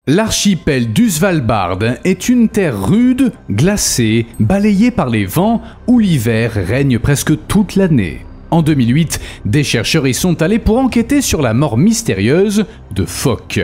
L'archipel du Svalbard est une terre rude, glacée, balayée par les vents, où l'hiver règne presque toute l'année. En 2008, des chercheurs y sont allés pour enquêter sur la mort mystérieuse de phoques.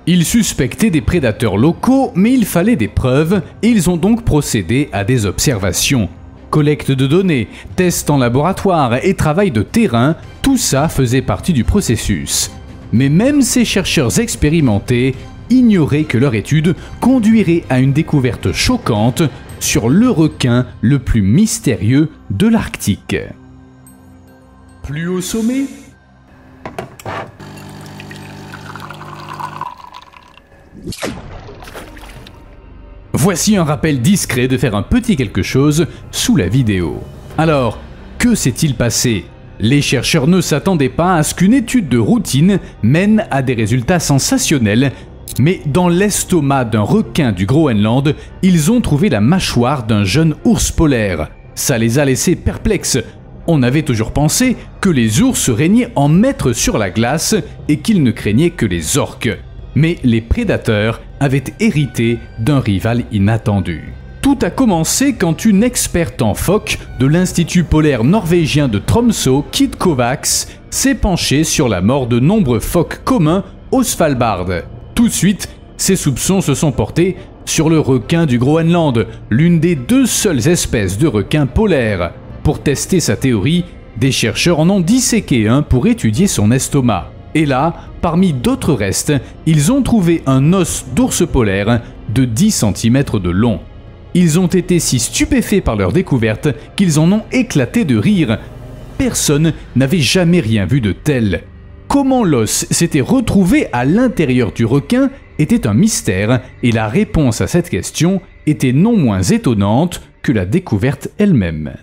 Ils suspectaient des prédateurs locaux, mais il fallait des preuves et ils ont donc procédé à des observations. Collecte de données, tests en laboratoire et travail de terrain, tout ça faisait partie du processus. Mais même ces chercheurs expérimentés ignoraient que leur étude conduirait à une découverte choquante sur le requin le plus mystérieux de l'Arctique. Plus haut sommet ? Voici un rappel discret de faire un petit quelque chose sous la vidéo. Alors, que s'est-il passé ? Les chercheurs ne s'attendaient pas à ce qu'une étude de routine mène à des résultats sensationnels, mais dans l'estomac d'un requin du Groenland, ils ont trouvé la mâchoire d'un jeune ours polaire. Ça les a laissés perplexes. On avait toujours pensé que les ours régnaient en maîtres sur la glace et qu'ils ne craignaient que les orques. Mais les prédateurs avaient hérité d'un rival inattendu. Tout a commencé quand une experte en phoques de l'Institut polaire norvégien de Tromsø, Kit Kovacs, s'est penchée sur la mort de nombreux phoques communs au Svalbard. Tout de suite, ses soupçons se sont portés sur le requin du Groenland, l'une des deux seules espèces de requins polaires. Pour tester sa théorie, des chercheurs en ont disséqué un pour étudier son estomac. Et là, parmi d'autres restes, ils ont trouvé un os d'ours polaire de 10 cm de long. Ils ont été si stupéfaits par leur découverte qu'ils en ont éclaté de rire. Personne n'avait jamais rien vu de tel. Comment l'os s'était retrouvé à l'intérieur du requin était un mystère, et la réponse à cette question était non moins étonnante que la découverte elle-même.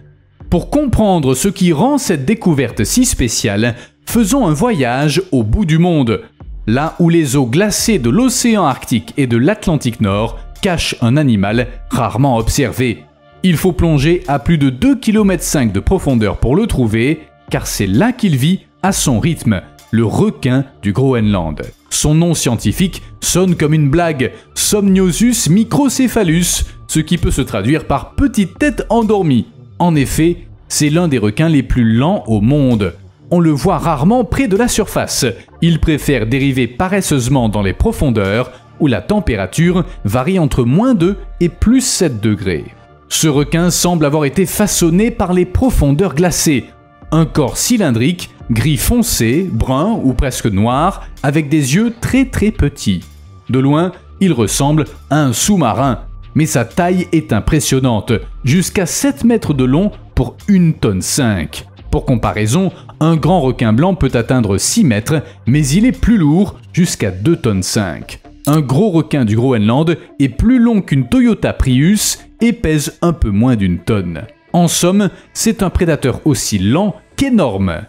Pour comprendre ce qui rend cette découverte si spéciale, faisons un voyage au bout du monde, là où les eaux glacées de l'océan Arctique et de l'Atlantique Nord cachent un animal rarement observé. Il faut plonger à plus de 2,5 km de profondeur pour le trouver, car c'est là qu'il vit à son rythme, le requin du Groenland. Son nom scientifique sonne comme une blague, Somniosus microcephalus, ce qui peut se traduire par petite tête endormie. En effet, c'est l'un des requins les plus lents au monde. On le voit rarement près de la surface. Il préfère dériver paresseusement dans les profondeurs, où la température varie entre -2 et +7 degrés. Ce requin semble avoir été façonné par les profondeurs glacées. Un corps cylindrique, gris foncé, brun ou presque noir, avec des yeux très petits. De loin, il ressemble à un sous-marin, mais sa taille est impressionnante, jusqu'à 7 mètres de long pour 1,5 tonnes. Pour comparaison, un grand requin blanc peut atteindre 6 mètres, mais il est plus lourd, jusqu'à 2,5 tonnes. Un gros requin du Groenland est plus long qu'une Toyota Prius et pèse un peu moins d'1 tonne. En somme, c'est un prédateur aussi lent qu'énorme.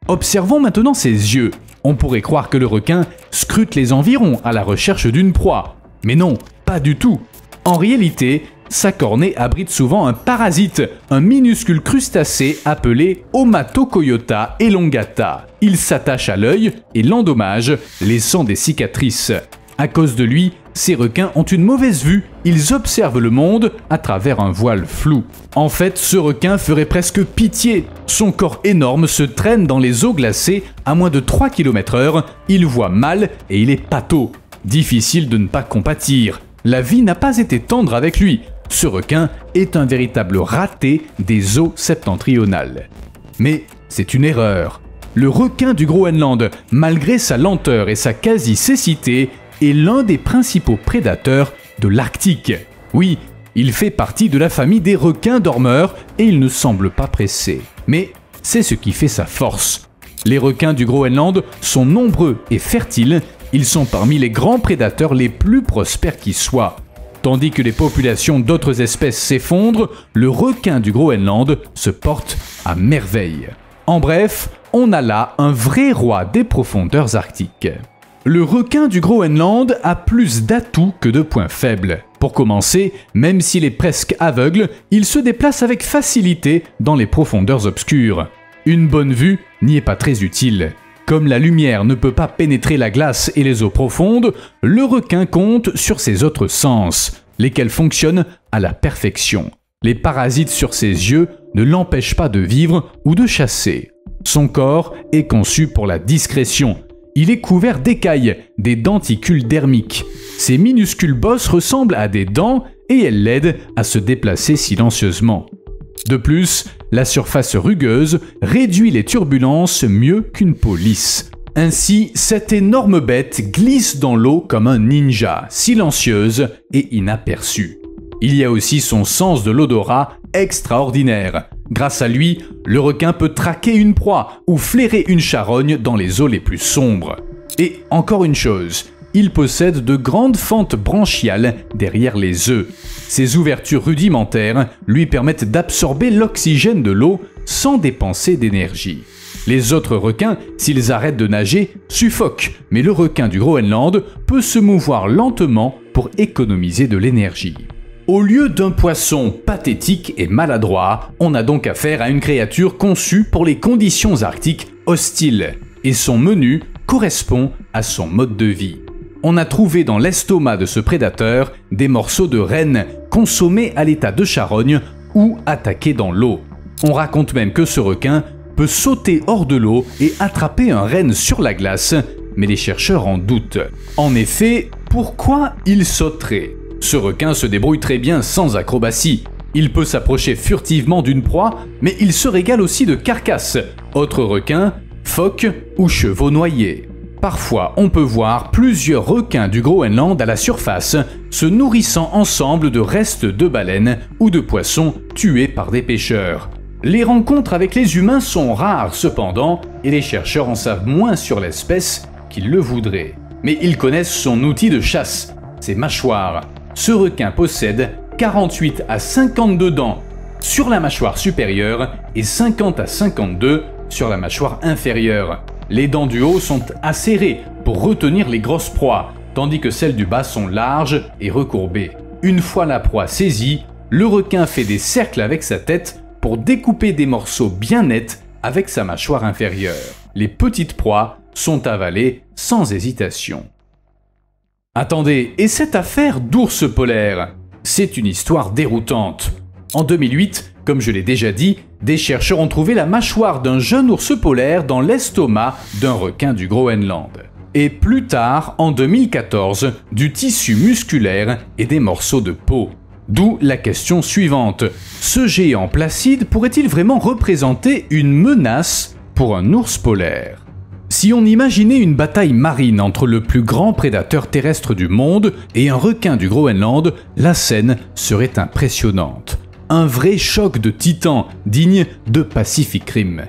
Observons maintenant ses yeux. On pourrait croire que le requin scrute les environs à la recherche d'une proie. Mais non, pas du tout. En réalité, sa cornée abrite souvent un parasite, un minuscule crustacé appelé Haematocoiota elongata. Il s'attache à l'œil et l'endommage, laissant des cicatrices. À cause de lui, ces requins ont une mauvaise vue, ils observent le monde à travers un voile flou. En fait, ce requin ferait presque pitié. Son corps énorme se traîne dans les eaux glacées à moins de 3 km/h, il voit mal et il est pâteau. Difficile de ne pas compatir. La vie n'a pas été tendre avec lui. Ce requin est un véritable raté des eaux septentrionales. Mais c'est une erreur. Le requin du Groenland, malgré sa lenteur et sa quasi-cécité, est l'un des principaux prédateurs de l'Arctique. Oui, il fait partie de la famille des requins dormeurs et il ne semble pas pressé. Mais c'est ce qui fait sa force. Les requins du Groenland sont nombreux et fertiles, ils sont parmi les grands prédateurs les plus prospères qui soient. Tandis que les populations d'autres espèces s'effondrent, le requin du Groenland se porte à merveille. En bref, on a là un vrai roi des profondeurs arctiques. Le requin du Groenland a plus d'atouts que de points faibles. Pour commencer, même s'il est presque aveugle, il se déplace avec facilité dans les profondeurs obscures. Une bonne vue n'y est pas très utile. Comme la lumière ne peut pas pénétrer la glace et les eaux profondes, le requin compte sur ses autres sens, lesquels fonctionnent à la perfection. Les parasites sur ses yeux ne l'empêchent pas de vivre ou de chasser. Son corps est conçu pour la discrétion. Il est couvert d'écailles, des denticules dermiques. Ses minuscules bosses ressemblent à des dents et elles l'aident à se déplacer silencieusement. De plus, la surface rugueuse réduit les turbulences mieux qu'une peau lisse. Ainsi, cette énorme bête glisse dans l'eau comme un ninja, silencieuse et inaperçue. Il y a aussi son sens de l'odorat extraordinaire. Grâce à lui, le requin peut traquer une proie ou flairer une charogne dans les eaux les plus sombres. Et encore une chose, il possède de grandes fentes branchiales derrière les œufs. Ces ouvertures rudimentaires lui permettent d'absorber l'oxygène de l'eau sans dépenser d'énergie. Les autres requins, s'ils arrêtent de nager, suffoquent, mais le requin du Groenland peut se mouvoir lentement pour économiser de l'énergie. Au lieu d'un poisson pathétique et maladroit, on a donc affaire à une créature conçue pour les conditions arctiques hostiles, et son menu correspond à son mode de vie. On a trouvé dans l'estomac de ce prédateur des morceaux de renne consommés à l'état de charogne ou attaqués dans l'eau. On raconte même que ce requin peut sauter hors de l'eau et attraper un renne sur la glace, mais les chercheurs en doutent. En effet, pourquoi il sauterait ? Ce requin se débrouille très bien sans acrobatie. Il peut s'approcher furtivement d'une proie, mais il se régale aussi de carcasses, autres requins, phoques ou chevaux noyés. Parfois, on peut voir plusieurs requins du Groenland à la surface, se nourrissant ensemble de restes de baleines ou de poissons tués par des pêcheurs. Les rencontres avec les humains sont rares cependant, et les chercheurs en savent moins sur l'espèce qu'ils le voudraient. Mais ils connaissent son outil de chasse, ses mâchoires. Ce requin possède 48 à 52 dents sur la mâchoire supérieure et 50 à 52 sur la mâchoire inférieure. Les dents du haut sont acérées pour retenir les grosses proies, tandis que celles du bas sont larges et recourbées. Une fois la proie saisie, le requin fait des cercles avec sa tête pour découper des morceaux bien nets avec sa mâchoire inférieure. Les petites proies sont avalées sans hésitation. Attendez, et cette affaire d'ours polaire? C'est une histoire déroutante. En 2008, comme je l'ai déjà dit, des chercheurs ont trouvé la mâchoire d'un jeune ours polaire dans l'estomac d'un requin du Groenland. Et plus tard, en 2014, du tissu musculaire et des morceaux de peau. D'où la question suivante. Ce géant placide pourrait-il vraiment représenter une menace pour un ours polaire? Si on imaginait une bataille marine entre le plus grand prédateur terrestre du monde et un requin du Groenland, la scène serait impressionnante. Un vrai choc de titans, digne de Pacific Rim.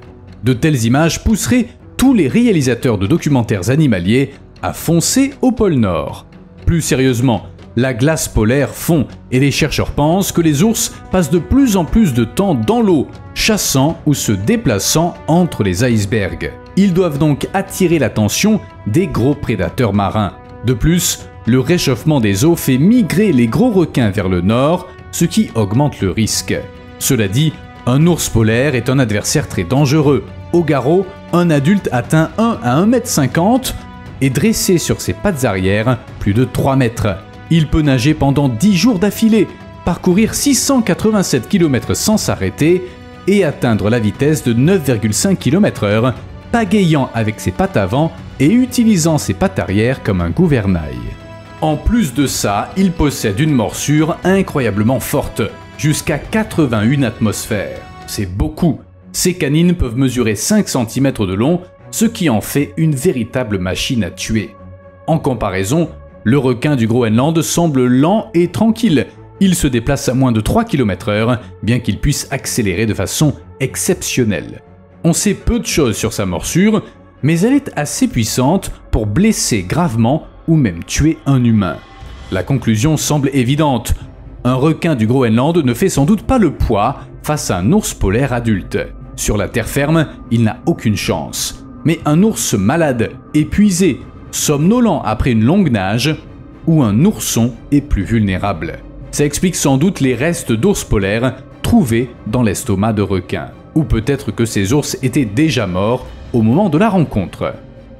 De telles images pousseraient tous les réalisateurs de documentaires animaliers à foncer au pôle Nord. Plus sérieusement, la glace polaire fond et les chercheurs pensent que les ours passent de plus en plus de temps dans l'eau, chassant ou se déplaçant entre les icebergs. Ils doivent donc attirer l'attention des gros prédateurs marins. De plus, le réchauffement des eaux fait migrer les gros requins vers le nord, ce qui augmente le risque. Cela dit, un ours polaire est un adversaire très dangereux. Au garrot, un adulte atteint 1 à 1,50 m et dressé sur ses pattes arrière plus de 3 mètres. Il peut nager pendant 10 jours d'affilée, parcourir 687 km sans s'arrêter et atteindre la vitesse de 9,5 km/h, pagayant avec ses pattes avant et utilisant ses pattes arrière comme un gouvernail. En plus de ça, il possède une morsure incroyablement forte, jusqu'à 81 atmosphères. C'est beaucoup. Ses canines peuvent mesurer 5 cm de long, ce qui en fait une véritable machine à tuer. En comparaison, le requin du Groenland semble lent et tranquille. Il se déplace à moins de 3 km/h, bien qu'il puisse accélérer de façon exceptionnelle. On sait peu de choses sur sa morsure, mais elle est assez puissante pour blesser gravement ou même tuer un humain. La conclusion semble évidente. Un requin du Groenland ne fait sans doute pas le poids face à un ours polaire adulte. Sur la terre ferme, il n'a aucune chance. Mais un ours malade, épuisé, somnolent après une longue nage, ou un ourson est plus vulnérable. Ça explique sans doute les restes d'ours polaires trouvés dans l'estomac de requins. Ou peut-être que ces ours étaient déjà morts au moment de la rencontre.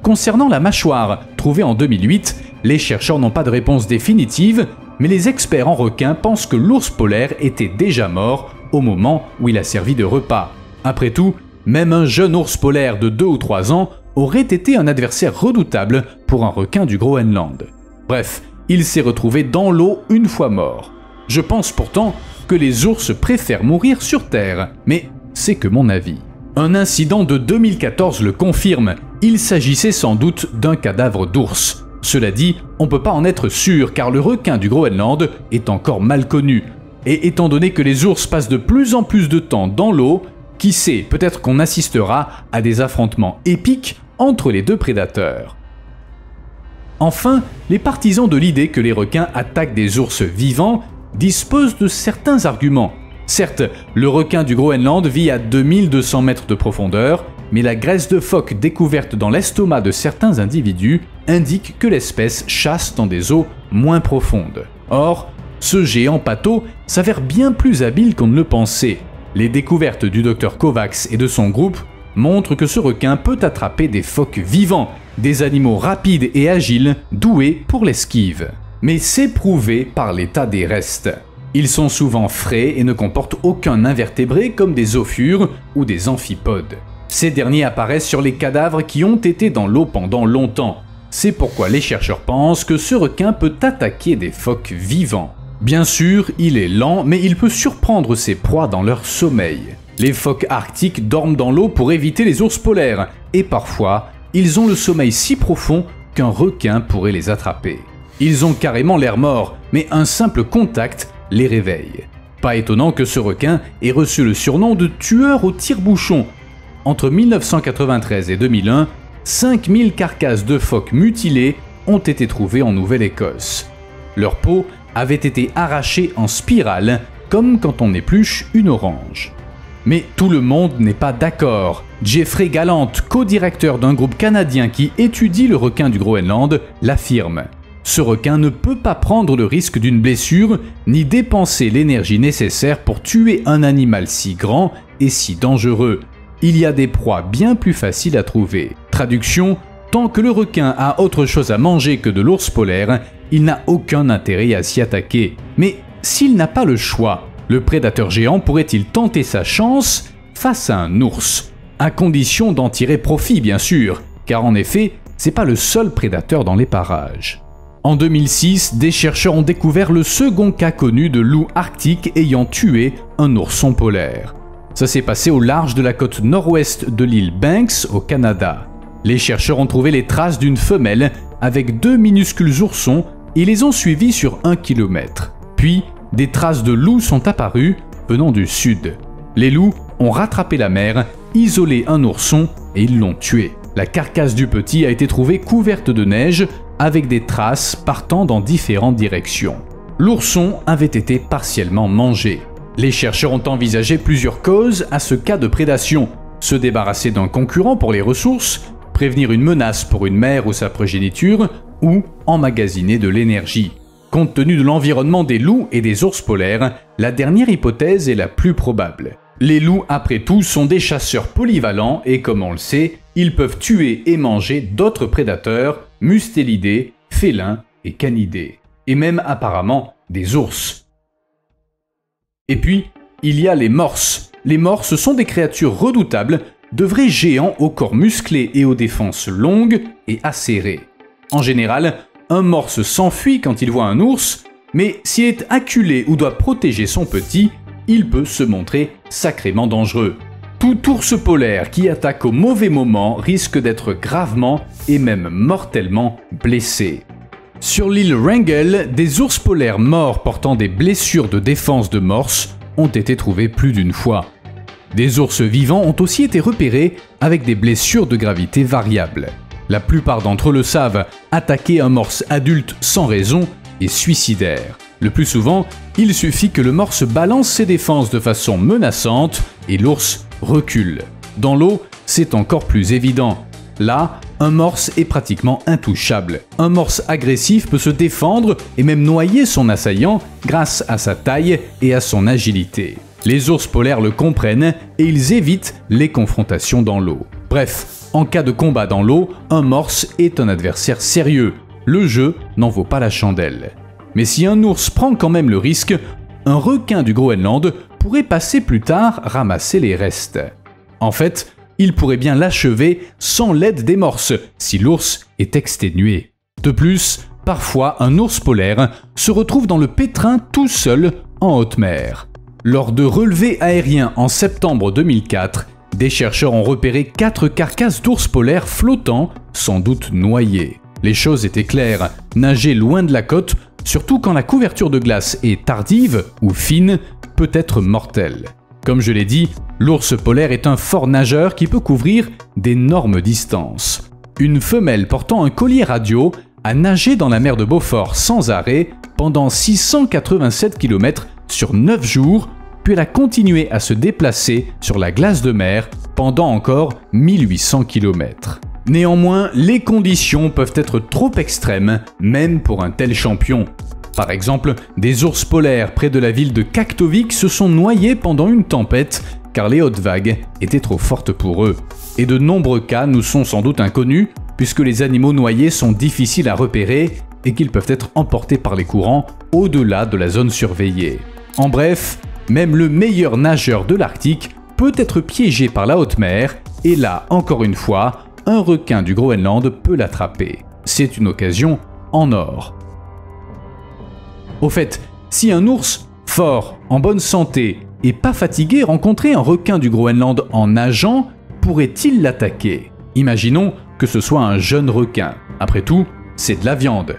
Concernant la mâchoire, trouvée en 2008, les chercheurs n'ont pas de réponse définitive, mais les experts en requins pensent que l'ours polaire était déjà mort au moment où il a servi de repas. Après tout, même un jeune ours polaire de 2 ou 3 ans aurait été un adversaire redoutable pour un requin du Groenland. Bref, il s'est retrouvé dans l'eau une fois mort. Je pense pourtant que les ours préfèrent mourir sur Terre, mais c'est que mon avis. Un incident de 2014 le confirme, il s'agissait sans doute d'un cadavre d'ours. Cela dit, on peut pas en être sûr car le requin du Groenland est encore mal connu. Et étant donné que les ours passent de plus en plus de temps dans l'eau, qui sait, peut-être qu'on assistera à des affrontements épiques entre les deux prédateurs. Enfin, les partisans de l'idée que les requins attaquent des ours vivants disposent de certains arguments. Certes, le requin du Groenland vit à 2200 mètres de profondeur, mais la graisse de phoque découverte dans l'estomac de certains individus indique que l'espèce chasse dans des eaux moins profondes. Or, ce géant pâteau s'avère bien plus habile qu'on ne le pensait. Les découvertes du Dr Kovacs et de son groupe montrent que ce requin peut attraper des phoques vivants, des animaux rapides et agiles doués pour l'esquive. Mais c'est prouvé par l'état des restes. Ils sont souvent frais et ne comportent aucun invertébré comme des ophures ou des amphipodes. Ces derniers apparaissent sur les cadavres qui ont été dans l'eau pendant longtemps. C'est pourquoi les chercheurs pensent que ce requin peut attaquer des phoques vivants. Bien sûr, il est lent, mais il peut surprendre ses proies dans leur sommeil. Les phoques arctiques dorment dans l'eau pour éviter les ours polaires, et parfois, ils ont le sommeil si profond qu'un requin pourrait les attraper. Ils ont carrément l'air morts, mais un simple contact les réveille. Pas étonnant que ce requin ait reçu le surnom de tueur au tire-bouchon. Entre 1993 et 2001, 5000 carcasses de phoques mutilées ont été trouvées en Nouvelle-Écosse. Leur peau avait été arrachée en spirale, comme quand on épluche une orange. Mais tout le monde n'est pas d'accord. Jeffrey Gallant, co-directeur d'un groupe canadien qui étudie le requin du Groenland, l'affirme. Ce requin ne peut pas prendre le risque d'une blessure, ni dépenser l'énergie nécessaire pour tuer un animal si grand et si dangereux. Il y a des proies bien plus faciles à trouver. Traduction, tant que le requin a autre chose à manger que de l'ours polaire, il n'a aucun intérêt à s'y attaquer. Mais s'il n'a pas le choix, le prédateur géant pourrait-il tenter sa chance face à un ours? À condition d'en tirer profit bien sûr, car en effet, c'est pas le seul prédateur dans les parages. En 2006, des chercheurs ont découvert le second cas connu de loup arctique ayant tué un ourson polaire. Ça s'est passé au large de la côte nord-ouest de l'île Banks, au Canada. Les chercheurs ont trouvé les traces d'une femelle avec 2 minuscules oursons et les ont suivis sur 1 km. Puis, des traces de loups sont apparues venant du sud. Les loups ont rattrapé la mère, isolé un ourson et ils l'ont tué. La carcasse du petit a été trouvée couverte de neige avec des traces partant dans différentes directions. L'ourson avait été partiellement mangé. Les chercheurs ont envisagé plusieurs causes à ce cas de prédation. Se débarrasser d'un concurrent pour les ressources, prévenir une menace pour une mère ou sa progéniture, ou emmagasiner de l'énergie. Compte tenu de l'environnement des loups et des ours polaires, la dernière hypothèse est la plus probable. Les loups, après tout, sont des chasseurs polyvalents et comme on le sait, ils peuvent tuer et manger d'autres prédateurs, mustélidés, félins et canidés. Et même apparemment des ours. Et puis, il y a les morses. Les morses sont des créatures redoutables, de vrais géants au corps musclé et aux défenses longues et acérées. En général, un morse s'enfuit quand il voit un ours, mais s'il est acculé ou doit protéger son petit, il peut se montrer sacrément dangereux. Tout ours polaire qui attaque au mauvais moment risque d'être gravement et même mortellement blessé. Sur l'île Wrangel, des ours polaires morts portant des blessures de défense de morse ont été trouvés plus d'une fois. Des ours vivants ont aussi été repérés avec des blessures de gravité variables. La plupart d'entre eux le savent, attaquer un morse adulte sans raison est suicidaire. Le plus souvent, il suffit que le morse balance ses défenses de façon menaçante et l'ours recule. Dans l'eau, c'est encore plus évident. Là, un morse est pratiquement intouchable. Un morse agressif peut se défendre et même noyer son assaillant grâce à sa taille et à son agilité. Les ours polaires le comprennent et ils évitent les confrontations dans l'eau. Bref, En cas de combat dans l'eau, un morse est un adversaire sérieux. Le jeu n'en vaut pas la chandelle. Mais si un ours prend quand même le risque, un requin du Groenland pourrait passer plus tard ramasser les restes. En fait, il pourrait bien l'achever sans l'aide des morses si l'ours est exténué. De plus, parfois un ours polaire se retrouve dans le pétrin tout seul en haute mer. Lors de relevés aériens en septembre 2004, des chercheurs ont repéré 4 carcasses d'ours polaires flottants, sans doute noyés. Les choses étaient claires, nager loin de la côte, surtout quand la couverture de glace est tardive ou fine, peut être mortelle. Comme je l'ai dit, l'ours polaire est un fort nageur qui peut couvrir d'énormes distances. Une femelle portant un collier radio a nagé dans la mer de Beaufort sans arrêt pendant 687 km sur 9 jours, puis elle a continué à se déplacer sur la glace de mer pendant encore 1800 km. Néanmoins, les conditions peuvent être trop extrêmes, même pour un tel champion. Par exemple, des ours polaires près de la ville de Kaktovik se sont noyés pendant une tempête car les hautes vagues étaient trop fortes pour eux. Et de nombreux cas nous sont sans doute inconnus puisque les animaux noyés sont difficiles à repérer et qu'ils peuvent être emportés par les courants au-delà de la zone surveillée. En bref, même le meilleur nageur de l'Arctique peut être piégé par la haute mer et là, encore une fois, un requin du Groenland peut l'attraper. C'est une occasion en or. Au fait, si un ours fort, en bonne santé et pas fatigué rencontrait un requin du Groenland en nageant, pourrait-il l'attaquer? Imaginons que ce soit un jeune requin. Après tout, c'est de la viande.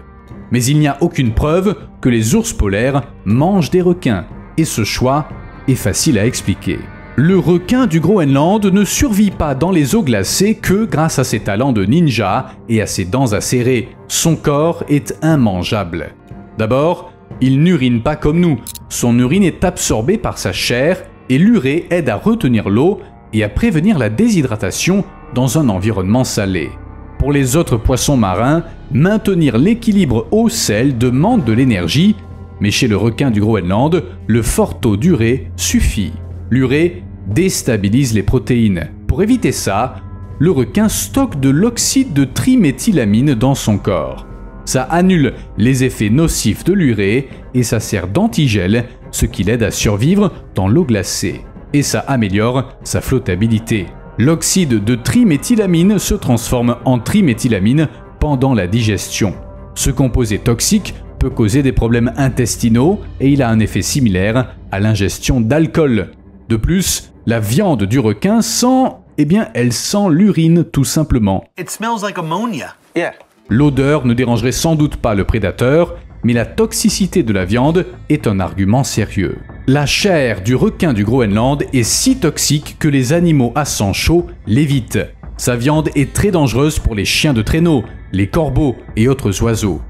Mais il n'y a aucune preuve que les ours polaires mangent des requins. Et ce choix est facile à expliquer. Le requin du Groenland ne survit pas dans les eaux glacées que grâce à ses talents de ninja et à ses dents acérées. Son corps est immangeable. D'abord, il n'urine pas comme nous. Son urine est absorbée par sa chair et l'urée aide à retenir l'eau et à prévenir la déshydratation dans un environnement salé. Pour les autres poissons marins, maintenir l'équilibre eau-sel demande de l'énergie, mais chez le requin du Groenland, le fort taux d'urée suffit. L'urée déstabilise les protéines. Pour éviter ça, le requin stocke de l'oxyde de triméthylamine dans son corps. Ça annule les effets nocifs de l'urée et ça sert d'antigel, ce qui l'aide à survivre dans l'eau glacée. Et ça améliore sa flottabilité. L'oxyde de triméthylamine se transforme en triméthylamine pendant la digestion. Ce composé toxique peut causer des problèmes intestinaux et il a un effet similaire à l'ingestion d'alcool. De plus, la viande du requin elle sent l'urine tout simplement. It smells like ammonia. Yeah. L'odeur ne dérangerait sans doute pas le prédateur, mais la toxicité de la viande est un argument sérieux. La chair du requin du Groenland est si toxique que les animaux à sang chaud l'évitent. Sa viande est très dangereuse pour les chiens de traîneau, les corbeaux et autres oiseaux.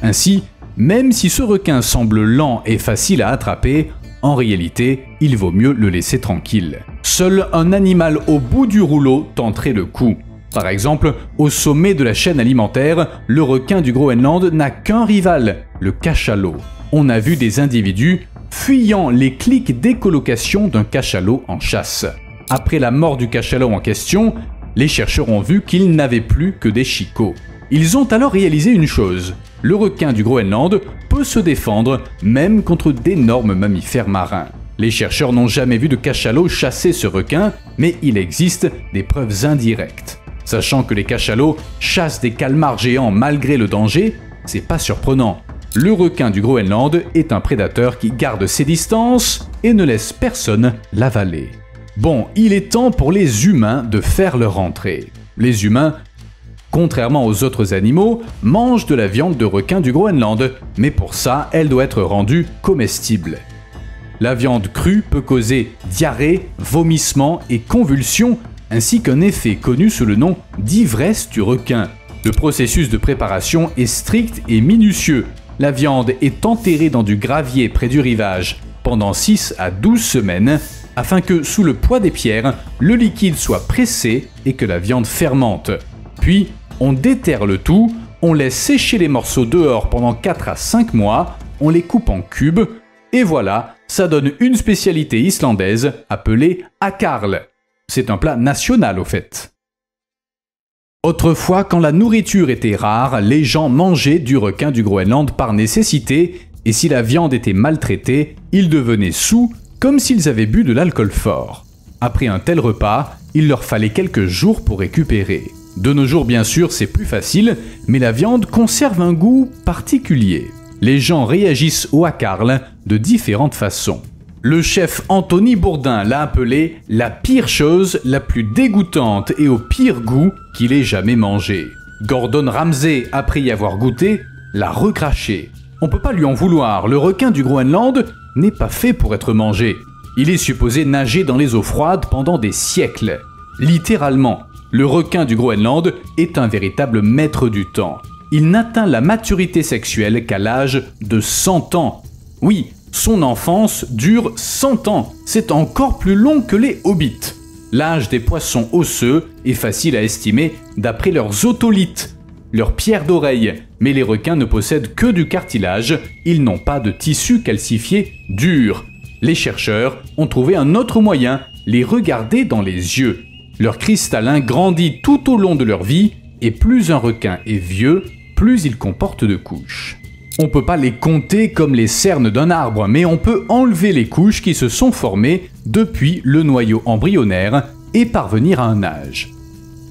Ainsi, même si ce requin semble lent et facile à attraper, en réalité, il vaut mieux le laisser tranquille. Seul un animal au bout du rouleau tenterait le coup. Par exemple, au sommet de la chaîne alimentaire, le requin du Groenland n'a qu'un rival, le cachalot. On a vu des individus fuyant les clics d'écolocation d'un cachalot en chasse. Après la mort du cachalot en question, les chercheurs ont vu qu'il n'avait plus que des chicots. Ils ont alors réalisé une chose. Le requin du Groenland peut se défendre même contre d'énormes mammifères marins. Les chercheurs n'ont jamais vu de cachalot chasser ce requin, mais il existe des preuves indirectes. Sachant que les cachalots chassent des calmars géants malgré le danger, c'est pas surprenant. Le requin du Groenland est un prédateur qui garde ses distances et ne laisse personne l'avaler. Bon, il est temps pour les humains de faire leur entrée. Les humains, contrairement aux autres animaux, mangent de la viande de requin du Groenland, mais pour ça, elle doit être rendue comestible. La viande crue peut causer diarrhée, vomissements et convulsions, ainsi qu'un effet connu sous le nom d'ivresse du requin. Le processus de préparation est strict et minutieux. La viande est enterrée dans du gravier près du rivage pendant 6 à 12 semaines, afin que, sous le poids des pierres, le liquide soit pressé et que la viande fermente. Puis, on déterre le tout, on laisse sécher les morceaux dehors pendant 4 à 5 mois, on les coupe en cubes, et voilà, ça donne une spécialité islandaise appelée akarl. C'est un plat national au fait. Autrefois, quand la nourriture était rare, les gens mangeaient du requin du Groenland par nécessité, et si la viande était maltraitée, ils devenaient saouls comme s'ils avaient bu de l'alcool fort. Après un tel repas, il leur fallait quelques jours pour récupérer. De nos jours, bien sûr, c'est plus facile, mais la viande conserve un goût particulier. Les gens réagissent au haakarl de différentes façons. Le chef Anthony Bourdain l'a appelé la pire chose, la plus dégoûtante et au pire goût qu'il ait jamais mangé. Gordon Ramsay, après y avoir goûté, l'a recraché. On peut pas lui en vouloir, le requin du Groenland n'est pas fait pour être mangé. Il est supposé nager dans les eaux froides pendant des siècles. Littéralement, le requin du Groenland est un véritable maître du temps. Il n'atteint la maturité sexuelle qu'à l'âge de 100 ans. Oui, son enfance dure 100 ans. C'est encore plus long que les hobbits. L'âge des poissons osseux est facile à estimer d'après leurs otolithes, leurs pierres d'oreille. Mais les requins ne possèdent que du cartilage, ils n'ont pas de tissu calcifié dur. Les chercheurs ont trouvé un autre moyen, les regarder dans les yeux. Leur cristallin grandit tout au long de leur vie, et plus un requin est vieux, plus il comporte de couches. On peut pas les compter comme les cernes d'un arbre, mais on peut enlever les couches qui se sont formées depuis le noyau embryonnaire et parvenir à un âge.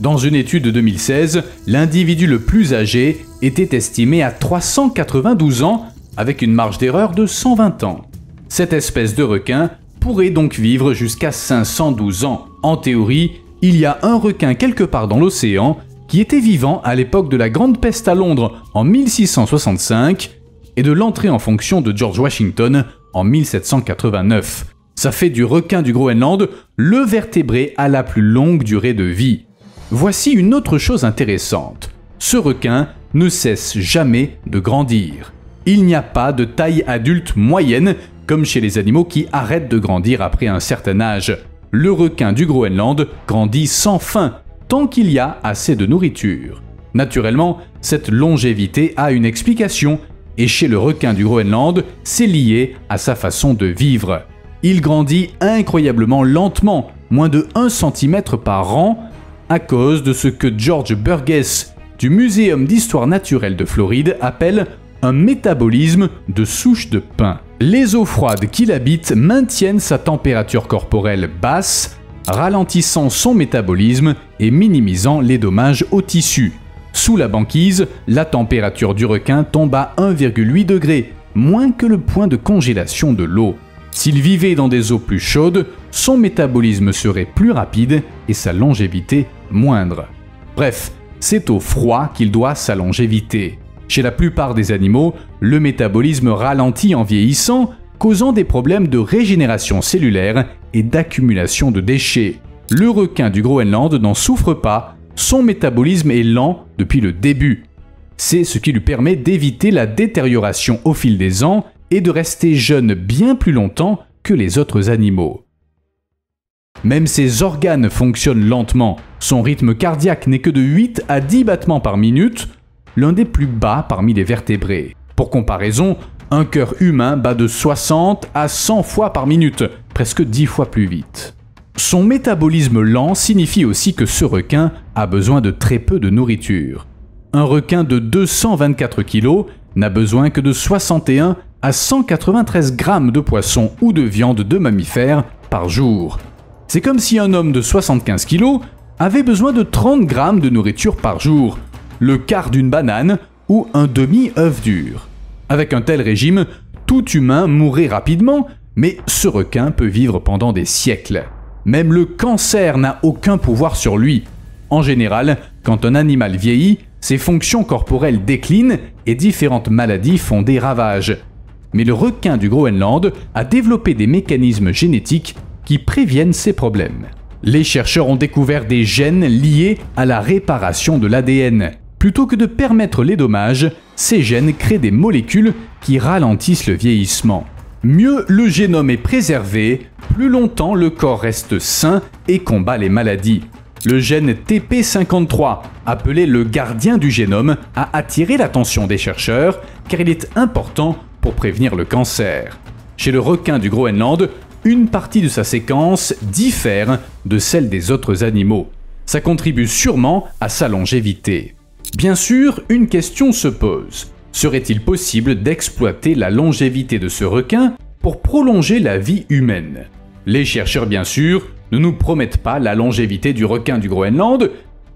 Dans une étude de 2016, l'individu le plus âgé était estimé à 392 ans, avec une marge d'erreur de 120 ans. Cette espèce de requin pourrait donc vivre jusqu'à 512 ans. En théorie, il y a un requin quelque part dans l'océan qui était vivant à l'époque de la Grande Peste à Londres en 1665 et de l'entrée en fonction de George Washington en 1789. Ça fait du requin du Groenland le vertébré à la plus longue durée de vie. Voici une autre chose intéressante. Ce requin ne cesse jamais de grandir. Il n'y a pas de taille adulte moyenne comme chez les animaux qui arrêtent de grandir après un certain âge. Le requin du Groenland grandit sans fin, tant qu'il y a assez de nourriture. Naturellement, cette longévité a une explication, et chez le requin du Groenland, c'est lié à sa façon de vivre. Il grandit incroyablement lentement, moins de 1 cm par an, à cause de ce que George Burgess du Muséum d'histoire naturelle de Floride appelle un métabolisme de souche de pain. Les eaux froides qu'il habite maintiennent sa température corporelle basse, ralentissant son métabolisme et minimisant les dommages aux tissus. Sous la banquise, la température du requin tombe à 1,8 degrés, moins que le point de congélation de l'eau. S'il vivait dans des eaux plus chaudes, son métabolisme serait plus rapide et sa longévité moindre. Bref, c'est au froid qu'il doit sa longévité. Chez la plupart des animaux, le métabolisme ralentit en vieillissant, causant des problèmes de régénération cellulaire et d'accumulation de déchets. Le requin du Groenland n'en souffre pas, son métabolisme est lent depuis le début. C'est ce qui lui permet d'éviter la détérioration au fil des ans et de rester jeune bien plus longtemps que les autres animaux. Même ses organes fonctionnent lentement, son rythme cardiaque n'est que de 8 à 10 battements par minute, l'un des plus bas parmi les vertébrés. Pour comparaison, un cœur humain bat de 60 à 100 fois par minute, presque 10 fois plus vite. Son métabolisme lent signifie aussi que ce requin a besoin de très peu de nourriture. Un requin de 224 kg n'a besoin que de 61 à 193 grammes de poisson ou de viande de mammifères par jour. C'est comme si un homme de 75 kg avait besoin de 30 grammes de nourriture par jour, le quart d'une banane ou un demi-œuf dur. Avec un tel régime, tout humain mourrait rapidement, mais ce requin peut vivre pendant des siècles. Même le cancer n'a aucun pouvoir sur lui. En général, quand un animal vieillit, ses fonctions corporelles déclinent et différentes maladies font des ravages. Mais le requin du Groenland a développé des mécanismes génétiques qui préviennent ces problèmes. Les chercheurs ont découvert des gènes liés à la réparation de l'ADN. Plutôt que de permettre les dommages, ces gènes créent des molécules qui ralentissent le vieillissement. Mieux le génome est préservé, plus longtemps le corps reste sain et combat les maladies. Le gène TP53, appelé le gardien du génome, a attiré l'attention des chercheurs car il est important pour prévenir le cancer. Chez le requin du Groenland, une partie de sa séquence diffère de celle des autres animaux. Ça contribue sûrement à sa longévité. Bien sûr, une question se pose. Serait-il possible d'exploiter la longévité de ce requin pour prolonger la vie humaine? Les chercheurs, bien sûr, ne nous promettent pas la longévité du requin du Groenland,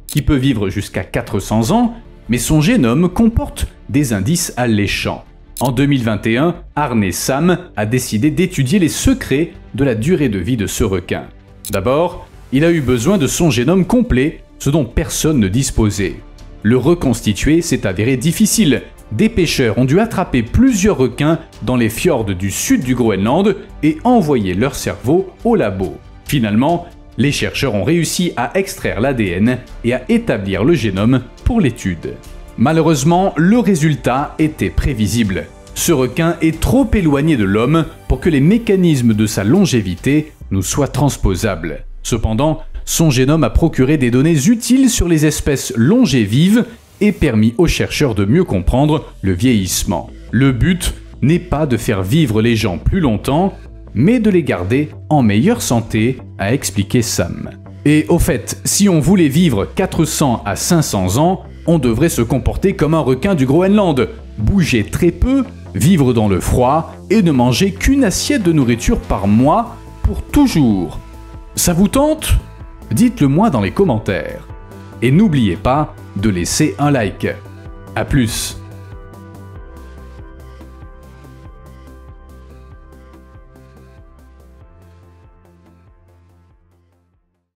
qui peut vivre jusqu'à 400 ans, mais son génome comporte des indices alléchants. En 2021, Arne Sam a décidé d'étudier les secrets de la durée de vie de ce requin. D'abord, il a eu besoin de son génome complet, ce dont personne ne disposait. Le reconstituer s'est avéré difficile. Des pêcheurs ont dû attraper plusieurs requins dans les fjords du sud du Groenland et envoyer leur cerveau au labo. Finalement, les chercheurs ont réussi à extraire l'ADN et à établir le génome pour l'étude. Malheureusement, le résultat était prévisible. Ce requin est trop éloigné de l'homme pour que les mécanismes de sa longévité nous soient transposables. Cependant, son génome a procuré des données utiles sur les espèces longévives et permis aux chercheurs de mieux comprendre le vieillissement. Le but n'est pas de faire vivre les gens plus longtemps, mais de les garder en meilleure santé, a expliqué Sam. Et au fait, si on voulait vivre 400 à 500 ans, on devrait se comporter comme un requin du Groenland, bouger très peu, vivre dans le froid et ne manger qu'une assiette de nourriture par mois pour toujours. Ça vous tente? Dites-le moi dans les commentaires. Et n'oubliez pas de laisser un like. A plus.